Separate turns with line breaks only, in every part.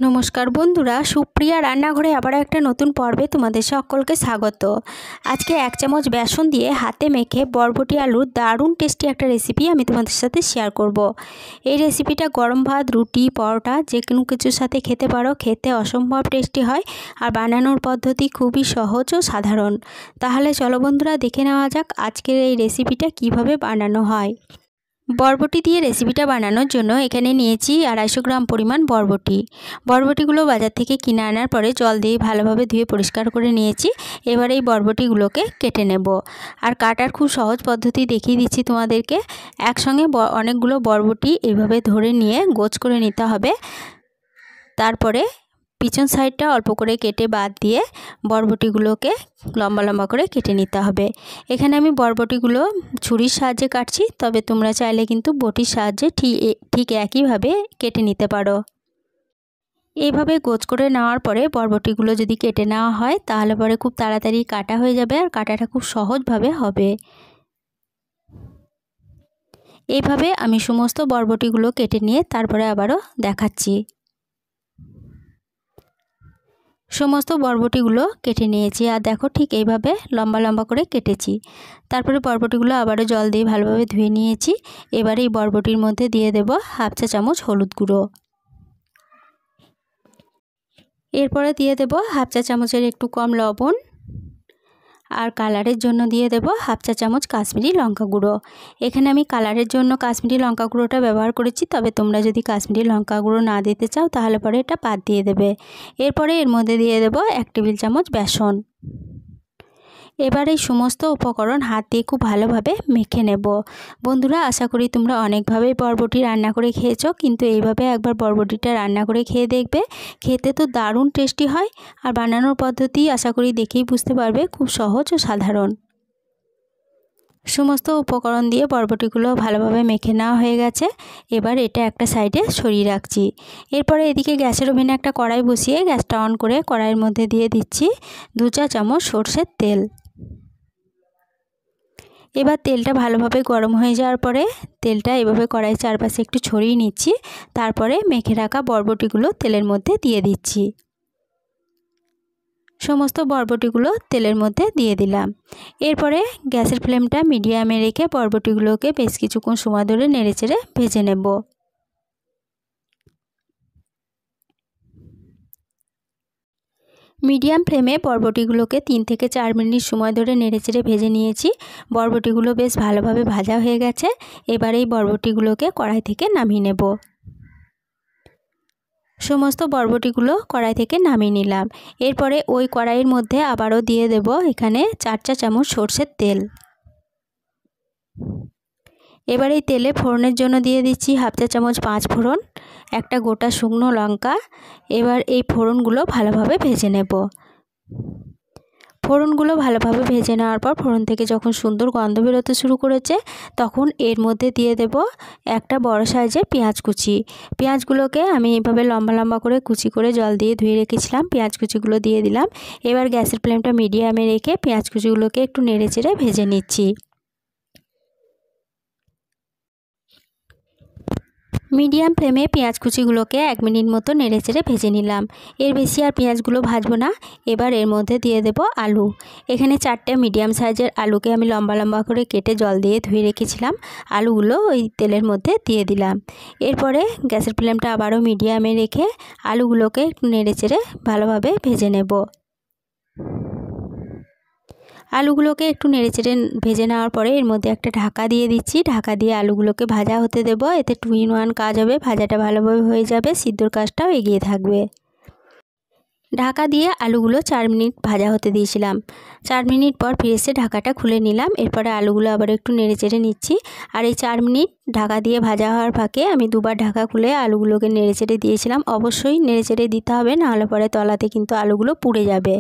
নমস্কার বন্ধুরা, সুপ্রিয়া রান্নাঘরে আবার একটা নতুন পর্বে তোমাদের সকলকে স্বাগত। আজকে 1 চামচ বেসন দিয়ে হাতে মেখে বরবটি আলুর দারুণ টেস্টি একটা রেসিপি আমি তোমাদের সাথে শেয়ার করব। এই রেসিপিটা গরম ভাত, রুটি, পরোটা যে কোনো কিছুর সাথে খেতে পারো। খেতে অসম্ভব টেস্টি হয় আর বানানোর পদ্ধতি খুবই সহজ ও সাধারণ। তাহলে চলো বন্ধুরা, দেখে নেওয়া যাক আজকের এই রেসিপিটা কিভাবে বানানো হয়। বরবটি দিয়ে রেসিপিটা বানানোর জন্য এখানে নিয়েছি 250 গ্রাম পরিমাণ বরবটিগুলো বাজার থেকে কিনে আনার পরে জল দিয়ে ভালোভাবে ধুয়ে পরিষ্কার করে নিয়েছি। এবার এই বরবটিগুলোকে কেটে নেব। আর কাটার খুব সহজ পদ্ধতি দেখিয়ে দিচ্ছি তোমাদেরকে। একসঙ্গে অনেকগুলো বরবটি এইভাবে ধরে নিয়ে গোছ করে নিতে হবে। তারপরে পিছন সাইডটা অল্প করে কেটে বাদ দিয়ে বরবটিগুলোকে লম্বা লম্বা করে কেটে নিতে হবে। এখানে আমি বরবটিগুলো ছুরির সাহায্যে কাটছি, তবে তোমরা চাইলে কিন্তু বটির সাহায্যে ঠিক একইভাবে কেটে নিতে পারো। এইভাবে গোছ করে নেওয়ার পরে বরবটিগুলো যদি কেটে নেওয়া হয় তাহলে পরে খুব তাড়াতাড়ি কাটা হয়ে যাবে আর কাটাটা খুব সহজভাবে হবে। এইভাবে আমি সমস্ত বরবটিগুলো কেটে নিয়ে তারপরে আবারও দেখাচ্ছি। সমস্ত বরবটিগুলো কেটে নিয়েছি আর দেখো ঠিক এইভাবে লম্বা লম্বা করে কেটেছি। তারপরে বরবটিগুলো আবারও জল দিয়ে ভালোভাবে ধুয়ে নিয়েছি। এবারে এই বরবটির মধ্যে দিয়ে দেব 1/2 চা চামচ হলুদ গুঁড়ো। এরপরে দিয়ে দেব 1/2 চা চামচের একটু কম লবণ। আর কালারের জন্য দিয়ে দেব 1/2 চা চামচ কাশ্মীরি লঙ্কা গুঁড়ো। এখানে আমি কালারের জন্য কাশ্মীরি লঙ্কা গুঁড়োটা ব্যবহার করেছি, তবে তোমরা যদি কাশ্মীরি লঙ্কা গুঁড়ো না দিতে চাও তাহলে পরে এটা বাদ দিয়ে দেবে। এরপরে এর মধ্যে দিয়ে দেব 1 টেবিল চামচ বেসন। এবার এই সমস্ত উপকরণ হাত দিয়ে খুব ভালোভাবে মেখে নেব। বন্ধুরা, আশা করি তোমরা অনেকভাবেই বরবটি রান্না করে খেয়েছো, কিন্তু এইভাবে একবার বরবটিটা রান্না করে খেয়ে দেখবে। খেতে তো দারুণ টেস্টি হয় আর বানানোর পদ্ধতি আশা করি দেখেই বুঝতে পারবে, খুব সহজ ও সাধারণ। সমস্ত উপকরণ দিয়ে বরবটিগুলো ভালোভাবে মেখে নেওয়া হয়ে গেছে। এবার এটা একটা সাইডে সরিয়ে রাখছি। এরপরে এদিকে গ্যাসের ওভেনে একটা কড়াই বসিয়ে গ্যাসটা অন করে কড়াইয়ের মধ্যে দিয়ে দিচ্ছি 2 চা চামচ সরষের তেল। এবার তেলটা ভালোভাবে গরম হয়ে যাওয়ার পরে তেলটা এভাবে কড়াইয়ের চারপাশে একটু ছড়িয়ে নিচ্ছি। তারপরে মেখে রাখা বরবটিগুলো তেলের মধ্যে দিয়ে দিচ্ছি। সমস্ত বরবটিগুলো তেলের মধ্যে দিয়ে দিলাম। এরপরে গ্যাসের ফ্লেমটা মিডিয়ামে রেখে বরবটিগুলোকে বেশ কিছুক্ষণ সময় ধরে নেড়েচেড়ে ভেজে নেব। মিডিয়াম ফ্লেমে বরবটিগুলোকে 3 থেকে 4 মিনিট সময় ধরে নেড়েচেড়ে ভেজে নিয়েছি। বরবটিগুলো বেশ ভালোভাবে ভাজা হয়ে গেছে। এবার এই বরবটিগুলোকে কড়াই থেকে নামিয়ে নেব। সমস্ত বরবটিগুলো কড়াই থেকে নামিয়ে নিলাম। এরপরে ওই কড়াইয়ের মধ্যে আবারও দিয়ে দেব এখানে 4 চা চামচ সরষের তেল। এবার এই তেলে ফোড়নের জন্য দিয়ে দিচ্ছি 1/2 চা চামচ 5 ফোড়ন, একটা গোটা শুকনো লঙ্কা। এবার এই ফোড়নগুলো ভালোভাবে ভেজে নেব। ফোড়নগুলো ভালোভাবে ভেজে নেওয়ার পর ফোড়ন থেকে যখন সুন্দর গন্ধ বেরোতে শুরু করেছে তখন এর মধ্যে দিয়ে দেব একটা বড় সাইজের পেঁয়াজ কুচি। পেঁয়াজগুলোকে আমি এইভাবে লম্বা লম্বা করে কুচি করে জল দিয়ে ধুয়ে রেখেছিলাম। পেঁয়াজ কুচিগুলো দিয়ে দিলাম। এবার গ্যাসের ফ্লেমটা মিডিয়ামে রেখে পেঁয়াজ কুচিগুলোকে একটু নেড়েচেড়ে ভেজে নিচ্ছি। মিডিয়াম ফ্লেমে পেঁয়াজ কুচিগুলোকে 1 মিনিট মতো নেড়েচেড়ে ভেজে নিলাম। এর বেশি আর পেঁয়াজগুলো ভাজবো না। এবার এর মধ্যে দিয়ে দেব আলু। এখানে 4টে মিডিয়াম সাইজের আলুকে আমি লম্বা লম্বা করে কেটে জল দিয়ে ধুয়ে রেখেছিলাম। আলুগুলো ওই তেলের মধ্যে দিয়ে দিলাম। এরপরে গ্যাসের ফ্লেমটা আবারও মিডিয়ামে রেখে আলুগুলোকে একটু নেড়েচেড়ে ভালোভাবে ভেজে নেব। আলুগুলোকে একটু নেড়েচেড়ে ভেজে নেওয়ার পরে এর মধ্যে একটা ঢাকা দিয়ে দিচ্ছি। ঢাকা দিয়ে আলুগুলোকে ভাজা হতে দেব। এতে 2 in 1 কাজ হবে, ভাজাটা ভালোভাবে হয়ে যাবে, সিদ্ধর কাজটাও এগিয়ে থাকবে। ঢাকা দিয়ে আলুগুলো 4 মিনিট ভাজা হতে দিয়েছিলাম। 4 মিনিট পর ফিরে এসে ঢাকাটা খুলে নিলাম। এরপরে আলুগুলো আবার একটু নেড়েচেড়ে নিচ্ছি। আর এই 4 মিনিট ঢাকা দিয়ে ভাজা হওয়ার ফাঁকে আমি দুবার ঢাকা খুলে আলুগুলোকে নেড়েচেড়ে দিয়েছিলাম। অবশ্যই নেড়েচেড়ে দিতে হবে, নাহলে পরে তলাতে কিন্তু আলুগুলো পুড়ে যাবে।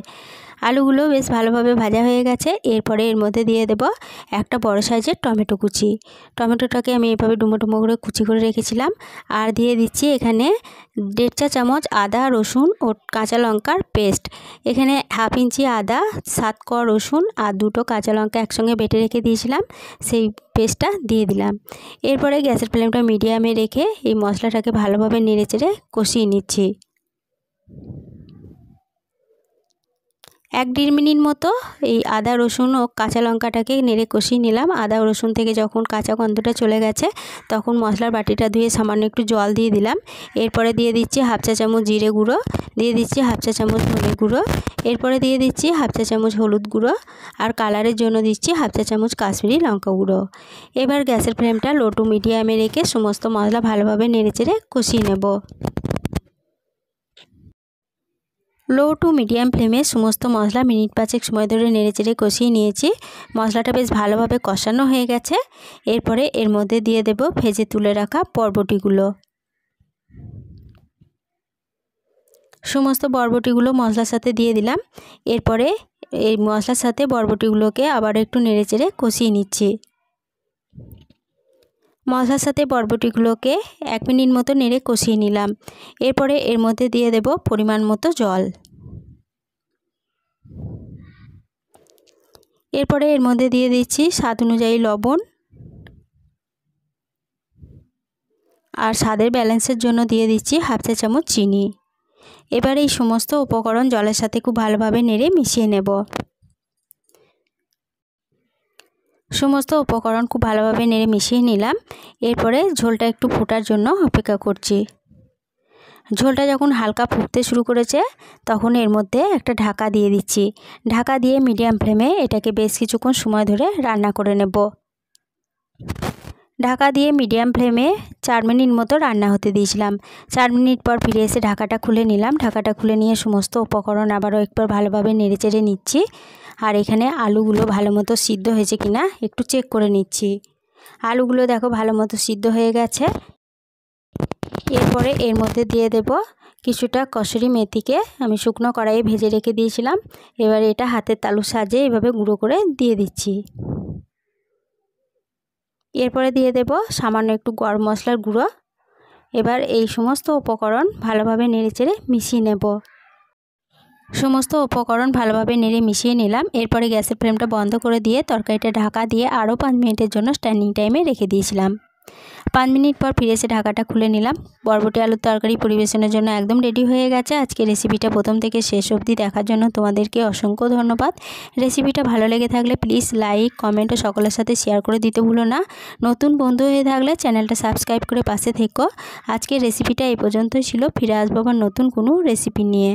আলুগুলো বেশ ভালোভাবে ভাজা হয়ে গেছে। এরপরে এর মধ্যে দিয়ে দেব একটা বড় সাইজের টমেটো কুচি। টমেটোটাকে আমি এভাবে ডুমো ডুমো করে কুচি করে রেখেছিলাম। আর দিয়ে দিচ্ছি এখানে 1.5 চা চামচ আদা, রসুন ও কাঁচা লঙ্কার পেস্ট। এখানে 1/2 ইঞ্চি আদা, 7 কোয়া রসুন আর 2টো কাঁচা লঙ্কা একসঙ্গে বেটে রেখে দিয়েছিলাম, সেই পেস্টটা দিয়ে দিলাম। এরপরে গ্যাসের ফ্লেমটা মিডিয়ামে রেখে এই মশলাটাকে ভালোভাবে নেড়েচেড়ে কষিয়ে নিচ্ছি। 1-1.5 মিনিট মতো এই আদা রসুন ও কাঁচা লঙ্কাটাকে নেড়ে কষিয়ে নিলাম। আদা রসুন থেকে যখন কাঁচা গন্ধটা চলে গেছে তখন মশলার বাটিটা ধুয়ে সামান্য একটু জল দিয়ে দিলাম। এরপরে দিয়ে দিচ্ছি 1/2 চা চামচ জিরে গুঁড়ো, দিয়ে দিচ্ছি 1/2 চা চামচ ধনে গুঁড়ো, এরপরে দিয়ে দিচ্ছি 1/2 চা চামচ হলুদ গুঁড়ো আর কালারের জন্য দিচ্ছি 1/2 চা চামচ কাশ্মীরি লঙ্কা গুঁড়ো। এবার গ্যাসের ফ্লেমটা লো টু মিডিয়ামে রেখে সমস্ত মশলা ভালোভাবে নেড়েচেড়ে কষিয়ে নেব। লো টু মিডিয়াম ফ্লেমে সমস্ত মশলা মিনিট 5 সময় ধরে নেড়েচেড়ে কষিয়ে নিয়েছি। মশলাটা বেশ ভালোভাবে কষানো হয়ে গেছে। এরপরে এর মধ্যে দিয়ে দেব ভেজে তুলে রাখা বরবটিগুলো। সমস্ত বরবটিগুলো মশলার সাথে দিয়ে দিলাম। এরপরে এই মশলার সাথে বরবটিগুলোকে আবার একটু নেড়েচেড়ে কষিয়ে নিচ্ছি। মশলার সাথে বরবটিগুলোকে 1 মিনিট মতো নেড়ে কষিয়ে নিলাম। এরপরে এর মধ্যে দিয়ে দেব পরিমাণ মতো জল। এরপরে এর মধ্যে দিয়ে দিচ্ছি স্বাদ অনুযায়ী লবণ আর স্বাদের ব্যালেন্সের জন্য দিয়ে দিচ্ছি 1/2 চা চামচ চিনি। এবার এই সমস্ত উপকরণ জলের সাথে খুব ভালোভাবে নেড়ে মিশিয়ে নেব। সমস্ত উপকরণ খুব ভালোভাবে নেড়ে মিশিয়ে নিলাম। এরপরে ঝোলটা একটু ফোটার জন্য অপেক্ষা করছি। ঝোলটা যখন হালকা ফুটতে শুরু করেছে তখন এর মধ্যে একটা ঢাকা দিয়ে দিচ্ছি। ঢাকা দিয়ে মিডিয়াম ফ্লেমে এটাকে বেশ কিছুক্ষণ সময় ধরে রান্না করে নেব। ঢাকা দিয়ে মিডিয়াম ফ্লেমে 4 মিনিট মতো রান্না হতে দিয়েছিলাম। 4 মিনিট পর ফিরে এসে ঢাকাটা খুলে নিলাম। ঢাকাটা খুলে নিয়ে সমস্ত উপকরণ আবারও একবার ভালোভাবে নেড়েচেড়ে নিচ্ছি। আর এখানে আলুগুলো ভালো মতো সিদ্ধ হয়েছে কিনা একটু চেক করে নিচ্ছি। আলুগুলো দেখো ভালো মতো সিদ্ধ হয়ে গেছে। এরপরে এর মধ্যে দিয়ে দেব কিছুটা কসুরি মেথিকে আমি শুকনো কড়াইয়ে ভেজে রেখে দিয়েছিলাম। এবার এটা হাতের তালুর সাহায্যে এভাবে গুঁড়ো করে দিয়ে দিচ্ছি। এরপরে দিয়ে দেব সামান্য একটু গরম মশলার গুঁড়ো। এবার এই সমস্ত উপকরণ ভালোভাবে নেড়েচেড়ে মিশিয়ে নেব। সমস্ত উপকরণ ভালোভাবে নেড়ে মিশিয়ে নিলাম। এরপরে গ্যাসের ফ্লেমটা বন্ধ করে দিয়ে তরকারিটা ঢাকা দিয়ে আরও 5 মিনিটের জন্য স্ট্যান্ডিং টাইমে রেখে দিয়েছিলাম। 5 মিনিট পর ফিরে এসে ঢাকাটা খুলে নিলাম। বরবটি আলুর তরকারি পরিবেশনের জন্য একদম রেডি হয়ে গেছে। আজকে রেসিপিটা প্রথম থেকে শেষ অবধি দেখার জন্য তোমাদেরকে অসংখ্য ধন্যবাদ। রেসিপিটা ভালো লেগে থাকলে প্লিজ লাইক কমেন্ট ও সকলের সাথে শেয়ার করে দিতে ভুলো না। নতুন বন্ধু হয়ে থাকলে চ্যানেলটা সাবস্ক্রাইব করে পাশে থেকো। আজকের রেসিপিটা এই পর্যন্তই ছিল। ফিরে আসবো আবার নতুন কোনো রেসিপি নিয়ে।